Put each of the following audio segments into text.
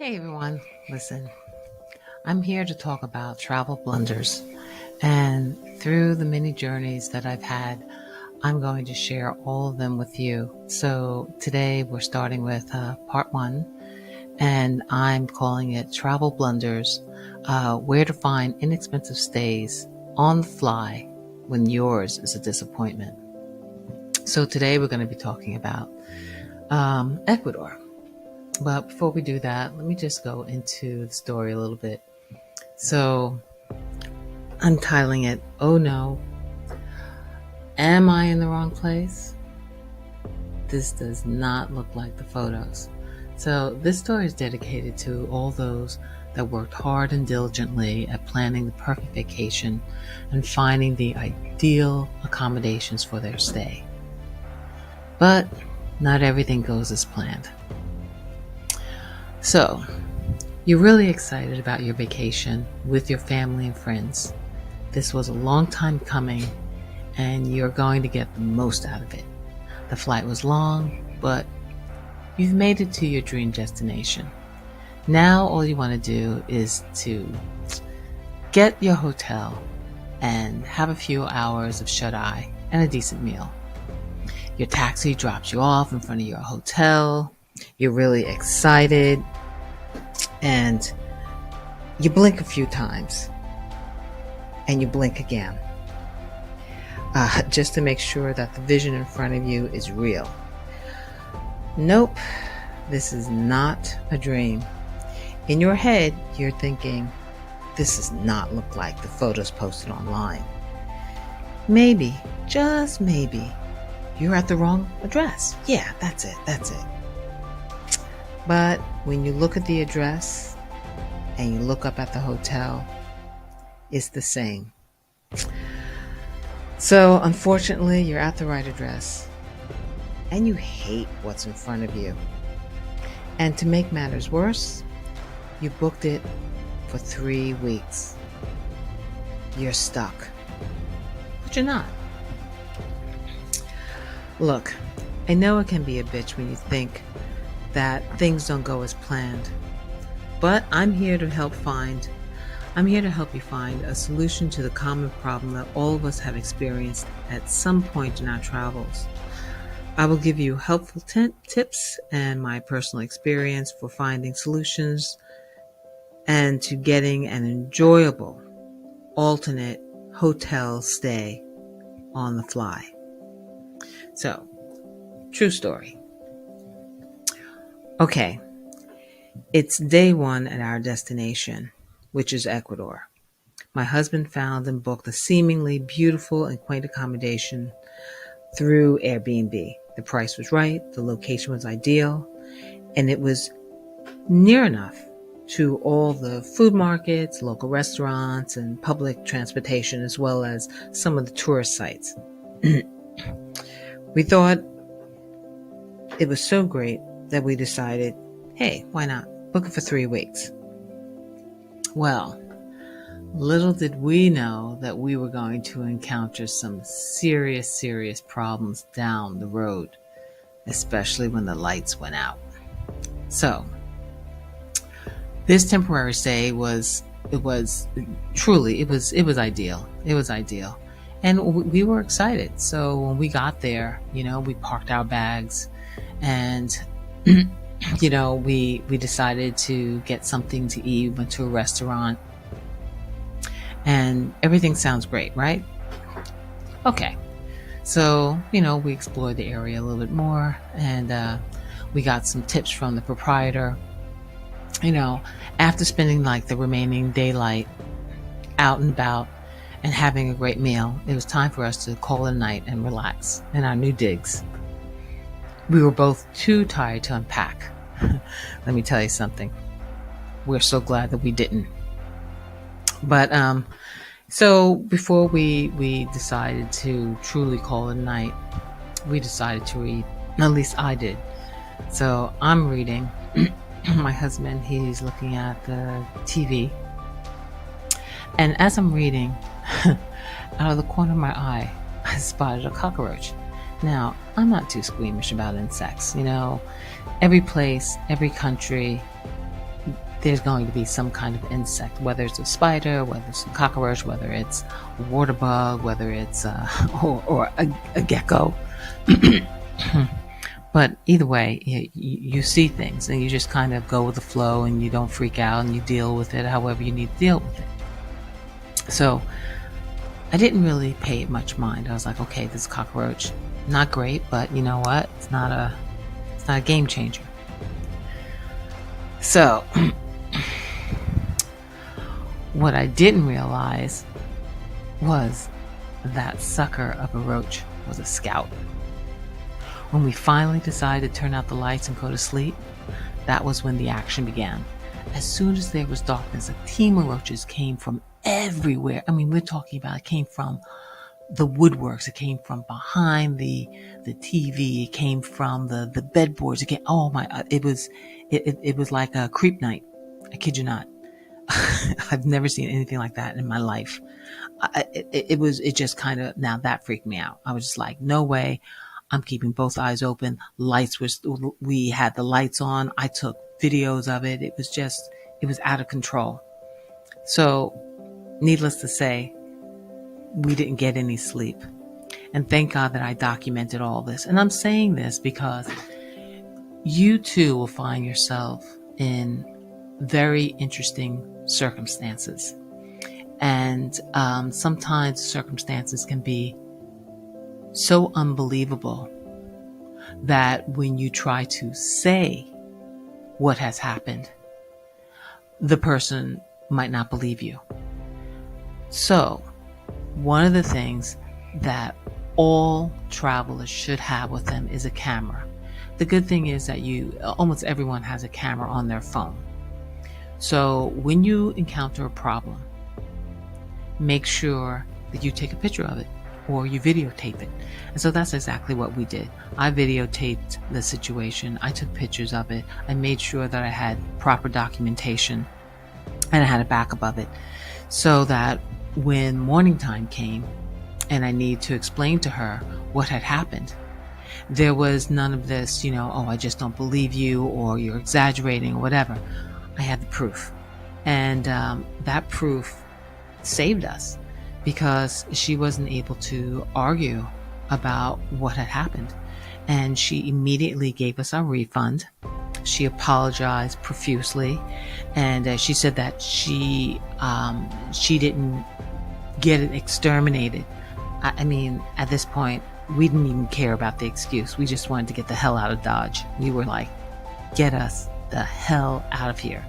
Hey everyone, listen, I'm here to talk about travel blunders. And through the many journeys that I've had, I'm going to share all of them with you. So today we're starting with part one, and I'm calling it Travel Blunders, Where to Find Inexpensive Stays on the Fly When Yours is a Disappointment. So today we're going to be talking about Ecuador. But before we do that, let me just go into the story a little bit. So I'm titling it, Oh No, Am I in the Wrong Place? This does not look like the photos. So this story is dedicated to all those that worked hard and diligently at planning the perfect vacation and finding the ideal accommodations for their stay. But not everything goes as planned. So, you're really excited about your vacation with your family and friends. This was a long time coming, and you're going to get the most out of it. The flight was long, but you've made it to your dream destination. Now all you want to do is to get your hotel and have a few hours of shut-eye and a decent meal. Your taxi drops you off in front of your hotel. You're really excited, and you blink a few times, and you blink again, just to make sure that the vision in front of you is real. Nope, this is not a dream. In your head, you're thinking, this does not look like the photos posted online. Maybe, just maybe, you're at the wrong address. Yeah, that's it. But when you look at the address and you look up at the hotel, it's the same. So unfortunately, you're at the right address and you hate what's in front of you. And to make matters worse, you booked it for 3 weeks. You're stuck. But you're not. Look, I know it can be a bitch when you think that things don't go as planned, but I'm here to help you find a solution to the common problem that all of us have experienced at some point in our travels. I will give you helpful tips and my personal experience for finding solutions and to getting an enjoyable alternate hotel stay on the fly. So, true story. Okay, it's day one at our destination, which is Ecuador. My husband found and booked a seemingly beautiful and quaint accommodation through Airbnb. The price was right, the location was ideal, and it was near enough to all the food markets, local restaurants, and public transportation, as well as some of the tourist sites. We thought it was so great that we decided, hey, why not book it for 3 weeks? Well, little did we know that we were going to encounter some serious problems down the road, especially when the lights went out. So, this temporary stay was ideal. It was ideal. And we were excited. So when we got there, we parked our bags and we decided to get something to eat. We went to a restaurant, and everything sounds great, right? Okay, so we explored the area a little bit more, and we got some tips from the proprietor. After spending like the remaining daylight out and about and having a great meal, it was time for us to call it a night and relax in our new digs. We were both too tired to unpack. Let me tell you something. We're so glad that we didn't. But so before we decided to truly call it a night, we decided to read. At least I did. So I'm reading. My husband, he's looking at the TV. And as I'm reading, out of the corner of my eye, I spotted a cockroach. Now, I'm not too squeamish about insects. Every place, every country, there's going to be some kind of insect, whether it's a spider, whether it's a cockroach, whether it's a water bug, whether it's or a gecko. But either way, you see things and you just kind of go with the flow and you don't freak out and you deal with it however you need to deal with it. So I didn't really pay it much mind. I was like, okay, this cockroach, not great, but you know what? It's not a game changer. So what I didn't realize was that sucker of a roach was a scout. When we finally decided to turn out the lights and go to sleep, that was when the action began. As soon as there was darkness, a team of roaches came from everywhere. I mean, we're talking about it came from the woodworks, it came from behind the TV, it came from the bedboards. Oh my! It was like a creep night. I kid you not. I've never seen anything like that in my life. It just kind of, now that freaked me out. I was just like, no way. I'm keeping both eyes open. We had the lights on. I took videos of it. It was out of control. So needless to say, we didn't get any sleep. And thank God that I documented all this. And I'm saying this because you too will find yourself in very interesting circumstances. And sometimes circumstances can be so unbelievable that when you try to say what has happened, the person might not believe you. So, one of the things that all travelers should have with them is a camera. The good thing is that almost everyone has a camera on their phone. So when you encounter a problem, make sure that you take a picture of it or you videotape it. And so that's exactly what we did. I videotaped the situation. I took pictures of it. I made sure that I had proper documentation and I had a backup of it so that when morning time came and I needed to explain to her what had happened, there was none of this, oh, I just don't believe you or you're exaggerating or whatever. I had the proof. And that proof saved us because she wasn't able to argue about what had happened. And she immediately gave us our refund. She apologized profusely. And she said that she didn't get it exterminated. I mean, at this point, we didn't even care about the excuse. We just wanted to get the hell out of Dodge. We were like, get us the hell out of here.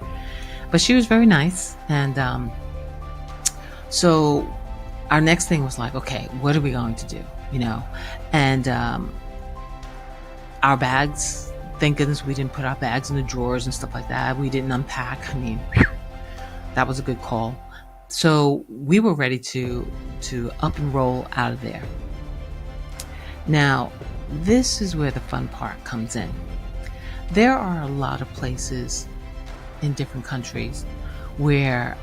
But she was very nice. And so our next thing was like, okay, what are we going to do? And our bags, thank goodness we didn't put our bags in the drawers and stuff like that. We didn't unpack. I mean, that was a good call. So we were ready to up and roll out of there. Now, this is where the fun part comes in. There are a lot of places in different countries where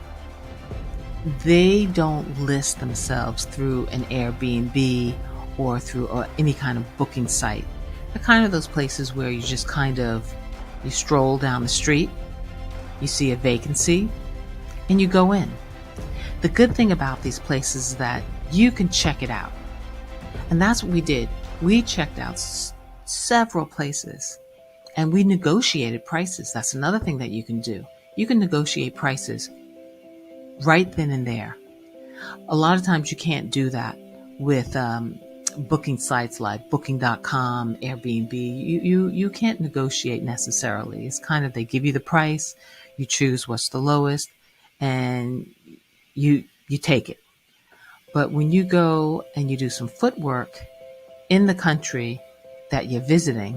they don't list themselves through an Airbnb or through any kind of booking site. They're kind of those places where you just you stroll down the street, you see a vacancy, and you go in. The good thing about these places is that you can check it out. And that's what we did. We checked out several places and we negotiated prices. That's another thing that you can do. You can negotiate prices right then and there. A lot of times you can't do that with booking sites like booking.com, Airbnb. You can't negotiate necessarily. It's kind of, they give you the price, you choose what's the lowest, and you take it. But when you go and you do some footwork in the country that you're visiting,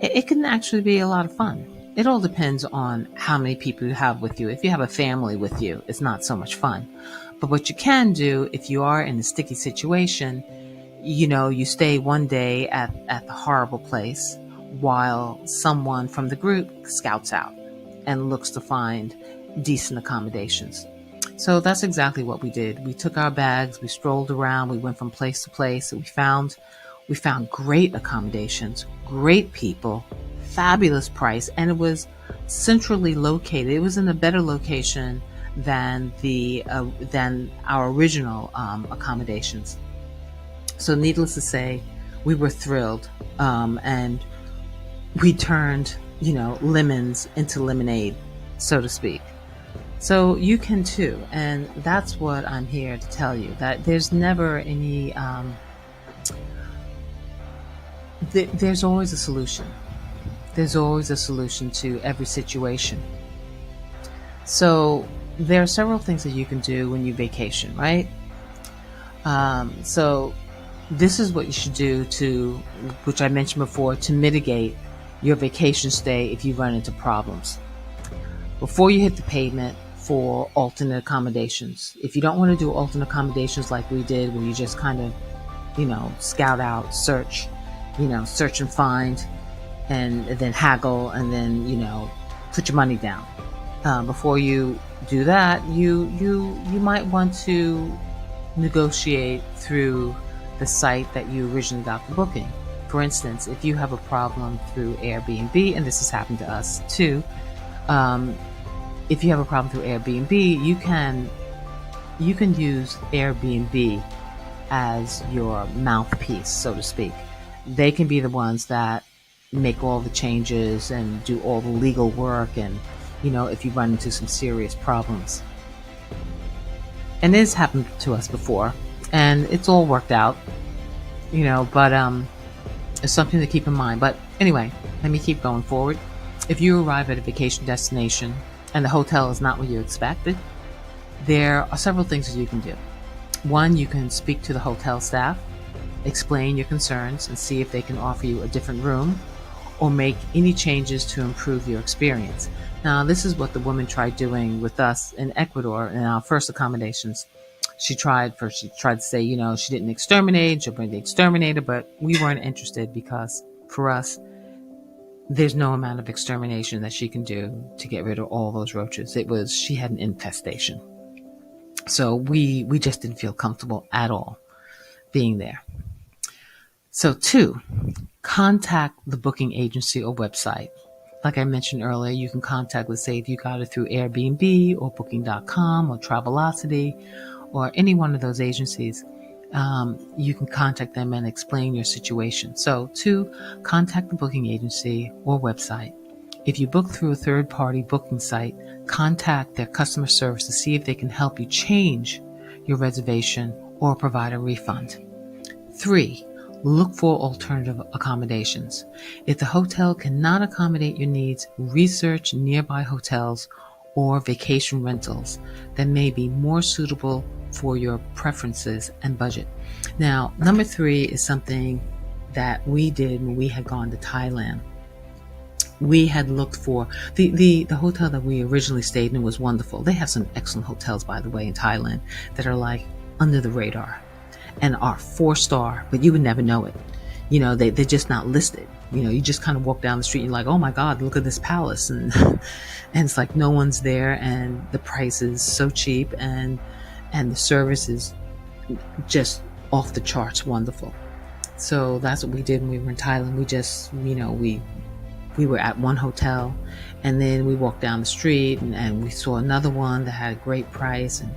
it can actually be a lot of fun. It all depends on how many people you have with you. If you have a family with you, it's not so much fun. But what you can do, if you are in a sticky situation, you stay one day at the horrible place while someone from the group scouts out and looks to find decent accommodations. So that's exactly what we did. We took our bags, we strolled around, we went from place to place. We found great accommodations, great people, fabulous price, and it was centrally located. It was in a better location than than our original accommodations. So, needless to say, we were thrilled, and we turned, lemons into lemonade, so to speak. So you can too, and that's what I'm here to tell you. That there's never any. There's always a solution. There's always a solution to every situation. So there are several things that you can do when you vacation, right? So this is what you should do which I mentioned before, to mitigate your vacation stay if you run into problems. Before you hit the pavement for alternate accommodations, if you don't want to do alternate accommodations like we did, where you just kind of, scout out, search, search and find, and then haggle, and then, put your money down. Before you do that, you might want to negotiate through the site that you originally got the booking. For instance, if you have a problem through Airbnb, and this has happened to us too, if you have a problem through Airbnb, you can use Airbnb as your mouthpiece, so to speak. They can be the ones that make all the changes and do all the legal work, and if you run into some serious problems. And this happened to us before, and it's all worked out, but it's something to keep in mind. But anyway, let me keep going forward. If you arrive at a vacation destination and the hotel is not what you expected, there are several things that you can do. One, you can speak to the hotel staff, explain your concerns, and see if they can offer you a different room or make any changes to improve your experience. Now, this is what the woman tried doing with us in Ecuador in our first accommodations. She tried to say, she didn't exterminate, she'll bring the exterminator, but we weren't interested, because for us, there's no amount of extermination that she can do to get rid of all those roaches. She had an infestation. So we just didn't feel comfortable at all being there. So 2, contact the booking agency or website. Like I mentioned earlier, you can contact, let's say if you got it through Airbnb or Booking.com or Travelocity or any one of those agencies, you can contact them and explain your situation. So 2, contact the booking agency or website. If you book through a third-party booking site, contact their customer service to see if they can help you change your reservation or provide a refund. 3, look for alternative accommodations. If the hotel cannot accommodate your needs, research nearby hotels or vacation rentals that may be more suitable for your preferences and budget. Now, number 3 is something that we did when we had gone to Thailand. We had looked for the hotel that we originally stayed in was wonderful. They have some excellent hotels, by the way, in Thailand that are like under the radar and are 4-star, but you would never know it. They're just not listed. You just kind of walk down the street and you're like, oh my God, look at this palace. And it's like no one's there, and the price is so cheap, and the service is just off the charts wonderful. So that's what we did when we were in Thailand. We just, we were at one hotel, and then we walked down the street and we saw another one that had a great price and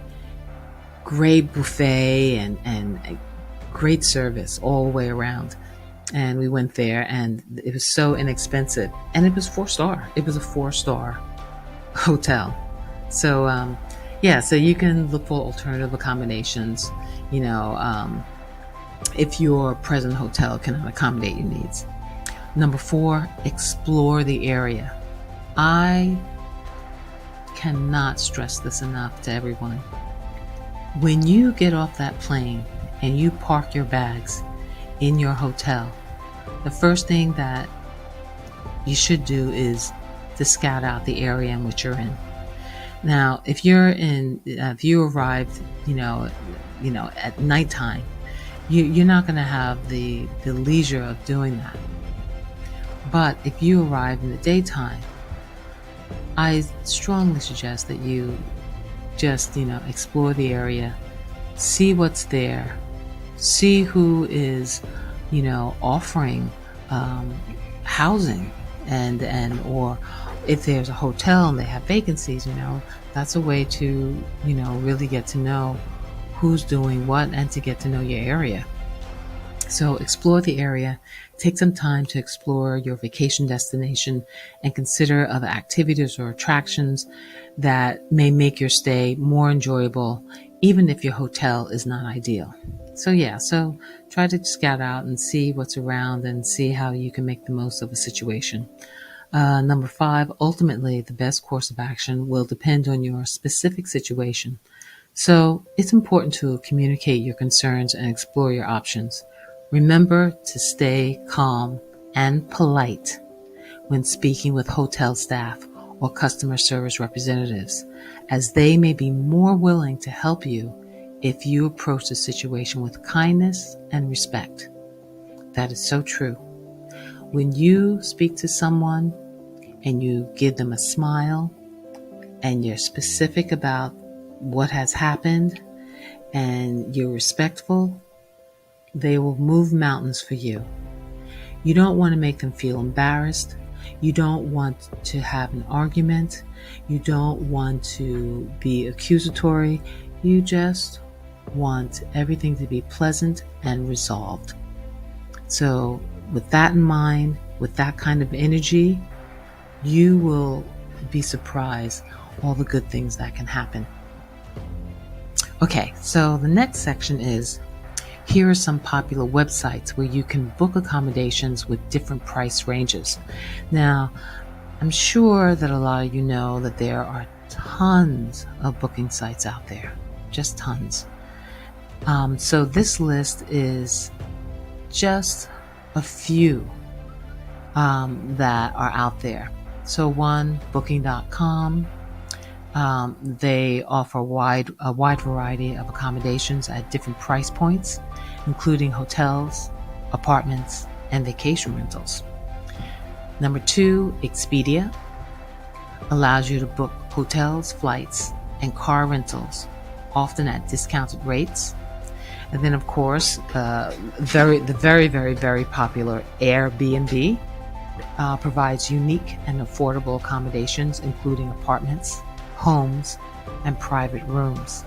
great buffet and a great service all the way around. And we went there, and it was so inexpensive, and it was 4-star. It was a 4-star hotel. So, so you can look for alternative accommodations, if your present hotel cannot accommodate your needs. Number 4, explore the area. I cannot stress this enough to everyone. When you get off that plane and you park your bags in your hotel, the first thing that you should do is to scout out the area in which you're in. Now, if you arrived, at nighttime, you're not going to have the leisure of doing that. But if you arrive in the daytime, I strongly suggest that you just, explore the area, see what's there, see who is, offering housing and or if there's a hotel and they have vacancies, that's a way to, really get to know who's doing what and to get to know your area. So explore the area, take some time to explore your vacation destination, and consider other activities or attractions that may make your stay more enjoyable, even if your hotel is not ideal. So try to scout out and see what's around and see how you can make the most of a situation. Number 5, ultimately, the best course of action will depend on your specific situation. So it's important to communicate your concerns and explore your options. Remember to stay calm and polite when speaking with hotel staff or customer service representatives, as they may be more willing to help you if you approach the situation with kindness and respect. That is so true. When you speak to someone and you give them a smile and you're specific about what has happened and you're respectful, they will move mountains for you. You don't want to make them feel embarrassed. You don't want to have an argument. You don't want to be accusatory. You just want everything to be pleasant and resolved. So with that in mind, with that kind of energy, you will be surprised all the good things that can happen. Okay, so the next section is, here are some popular websites where you can book accommodations with different price ranges. Now, I'm sure that a lot of you know that there are tons of booking sites out there, just tons. So this list is just a few that are out there. So one, Booking.com. They offer a wide variety of accommodations at different price points, including hotels, apartments, and vacation rentals. Number 2, Expedia allows you to book hotels, flights, and car rentals, often at discounted rates. And then, of course, the very popular Airbnb provides unique and affordable accommodations, including apartments, homes, and private rooms.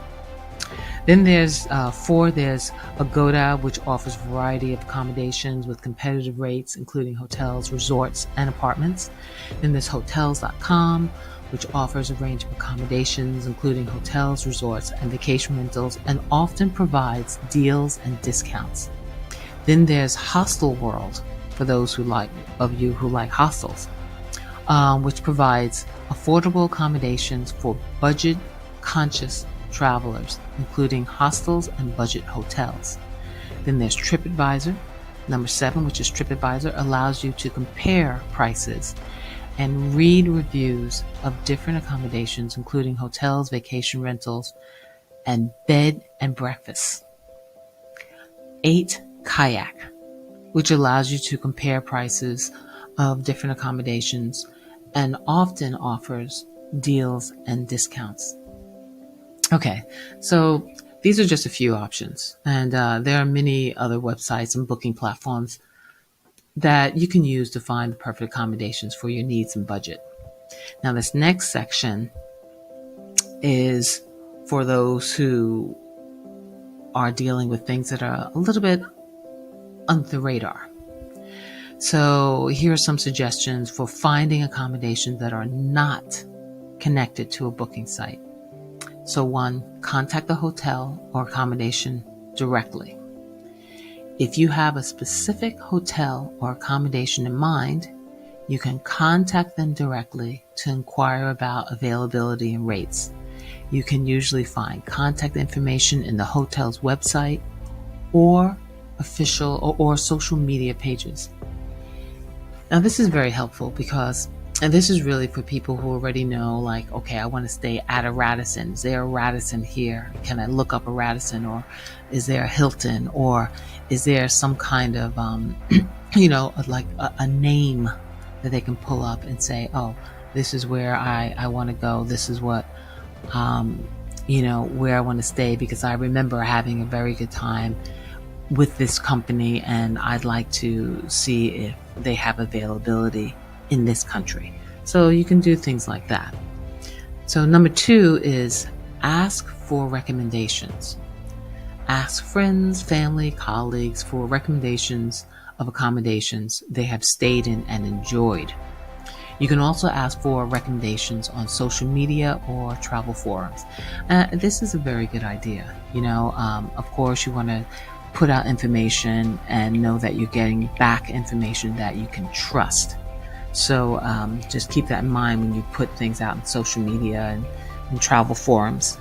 Then there's 4, there's Agoda, which offers a variety of accommodations with competitive rates, including hotels, resorts, and apartments. Then there's Hotels.com, which offers a range of accommodations, including hotels, resorts, and vacation rentals, and often provides deals and discounts. Then there's Hostel World, for those of you who like hostels, which provides affordable accommodations for budget-conscious travelers, including hostels and budget hotels. Then there's TripAdvisor. Number 7, which is TripAdvisor, allows you to compare prices and read reviews of different accommodations, including hotels, vacation rentals, and bed and breakfast. 8, Kayak, which allows you to compare prices of different accommodations and often offers deals and discounts. Okay, so these are just a few options, and there are many other websites and booking platforms that you can use to find the perfect accommodations for your needs and budget. Now, this next section is for those who are dealing with things that are a little bit under the radar. So here are some suggestions for finding accommodations that are not connected to a booking site. So 1, contact the hotel or accommodation directly. If you have a specific hotel or accommodation in mind, you can contact them directly to inquire about availability and rates. You can usually find contact information in the hotel's website or official or social media pages. Now, this is very helpful because, and this is really for people who already know, like, okay, I want to stay at a Radisson. Is there a Radisson here? Can I look up a Radisson? Or is there a Hilton? Or is there some kind of, like a name that they can pull up and say, oh, this is where I want to go. This is what, where I want to stay, because I remember having a very good time with this company and I'd like to see if they have availability in this country. So you can do things like that. So number 2 is ask for recommendations. Ask friends, family, colleagues for recommendations of accommodations they have stayed in and enjoyed. You can also ask for recommendations on social media or travel forums. This is a very good idea. Of course, you want to put out information and know that you're getting back information that you can trust. So just keep that in mind when you put things out in social media and travel forums.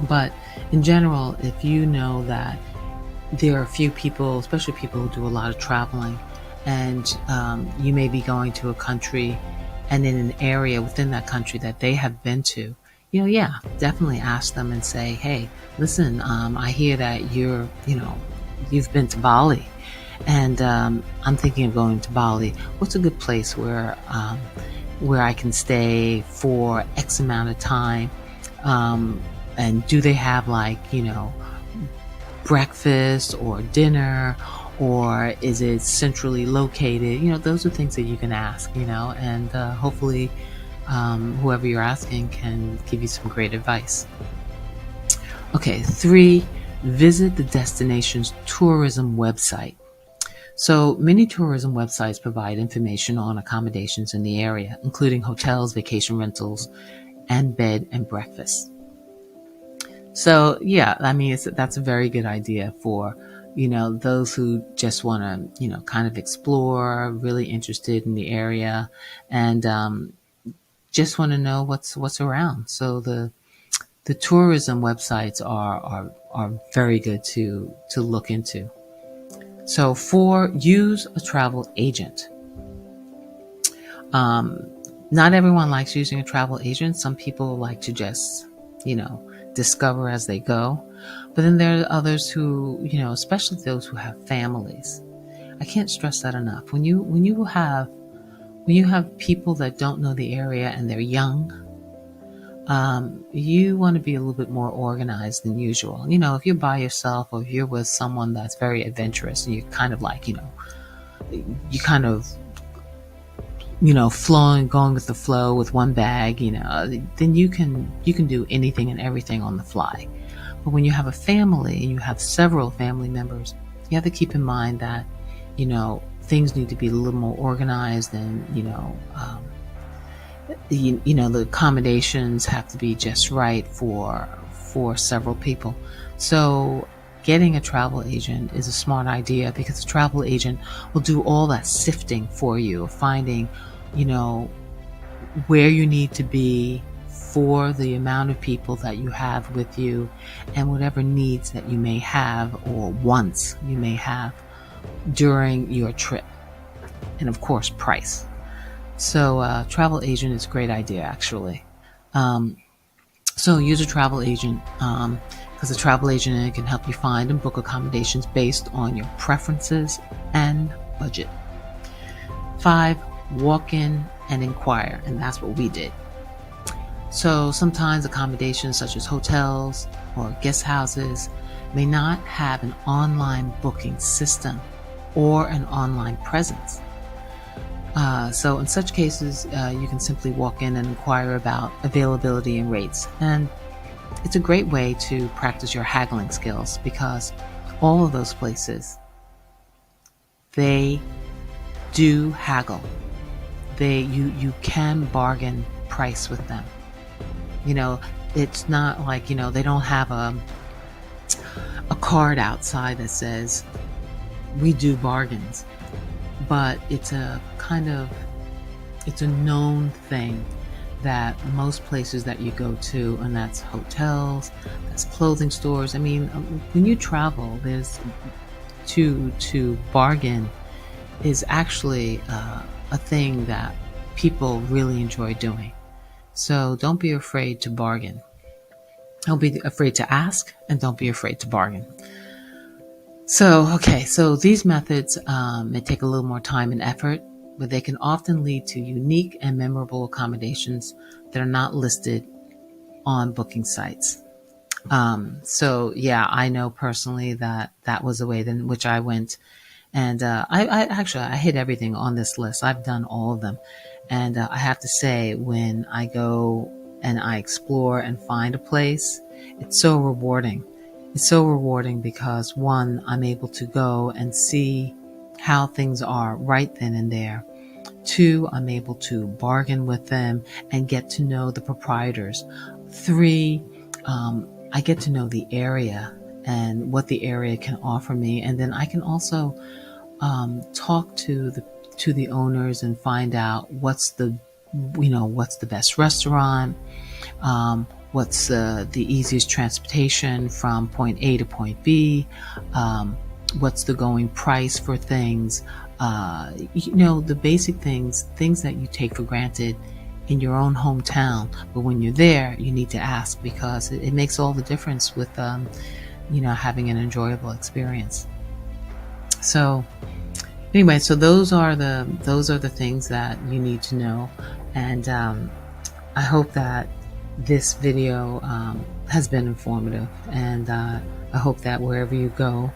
But in general, if you know that there are a few people, especially people who do a lot of traveling, and you may be going to a country and in an area within that country that they have been to, yeah, definitely ask them and say, hey, listen, I hear that you've been to Bali, and I'm thinking of going to Bali. What's a good place where I can stay for X amount of time? And do they have breakfast or dinner, or is it centrally located? Those are things that you can ask, and hopefully whoever you're asking can give you some great advice. Okay, 3, visit the destination's tourism website. So many tourism websites provide information on accommodations in the area, including hotels, vacation rentals, and bed and breakfast. So yeah, I mean, that's a very good idea for, those who just want to, kind of explore, really interested in the area, and just want to know what's around. So the tourism websites are very good to look into. So 4, use a travel agent. Not everyone likes using a travel agent. Some people like to just, discover as they go. But then there are others who, especially those who have families. I can't stress that enough. When you have people that don't know the area and they're young, you want to be a little bit more organized than usual. If you're by yourself or if you're with someone that's very adventurous and you're kind of like, you kind of, flowing, going with the flow with one bag, then you can do anything and everything on the fly. But when you have a family and you have several family members, you have to keep in mind that, things need to be a little more organized, and, the accommodations have to be just right for several people. So getting a travel agent is a smart idea, because a travel agent will do all that sifting for you, finding, where you need to be for the amount of people that you have with you, and whatever needs that you may have or wants you may have during your trip. And of course, price. So travel agent is a great idea, actually. So use a travel agent, because a travel agent can help you find and book accommodations based on your preferences and budget. 5, walk in and inquire, and that's what we did. So sometimes accommodations such as hotels or guest houses may not have an online booking system or an online presence. So in such cases, you can simply walk in and inquire about availability and rates. And it's a great way to practice your haggling skills, because all of those places, they do haggle. You can bargain price with them. It's not like, they don't have a card outside that says, we do bargains. But it's a known thing that most places that you go to, and that's hotels, that's clothing stores. I mean, when you travel, there's to bargain is actually a thing that people really enjoy doing. So don't be afraid to bargain. Don't be afraid to ask, and don't be afraid to bargain. So these methods may take a little more time and effort, but they can often lead to unique and memorable accommodations that are not listed on booking sites. I know personally that was the way in which I went. And I hit everything on this list. I've done all of them. And I have to say, when I go and I explore and find a place, it's so rewarding. It's so rewarding because one, I'm able to go and see how things are right then and there. Two, I'm able to bargain with them and get to know the proprietors. Three, I get to know the area and what the area can offer me. And then I can also talk to the owners and find out what's the best restaurant, what's the easiest transportation from point A to point B, what's the going price for things, the basic things that you take for granted in your own hometown. But when you're there, you need to ask, because it makes all the difference with, having an enjoyable experience. So anyway, so those are the things that you need to know. And I hope that this video has been informative, and I hope that wherever you go,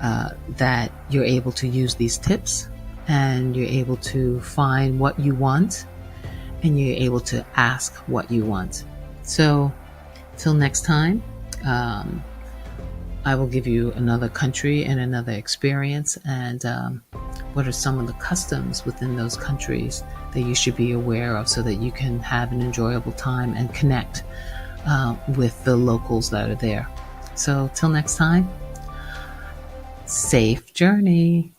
that you're able to use these tips, and you're able to find what you want, and you're able to ask what you want. So till next time, I will give you another country and another experience, and what are some of the customs within those countries that you should be aware of, so that you can have an enjoyable time and connect with the locals that are there. So till next time, safe journey.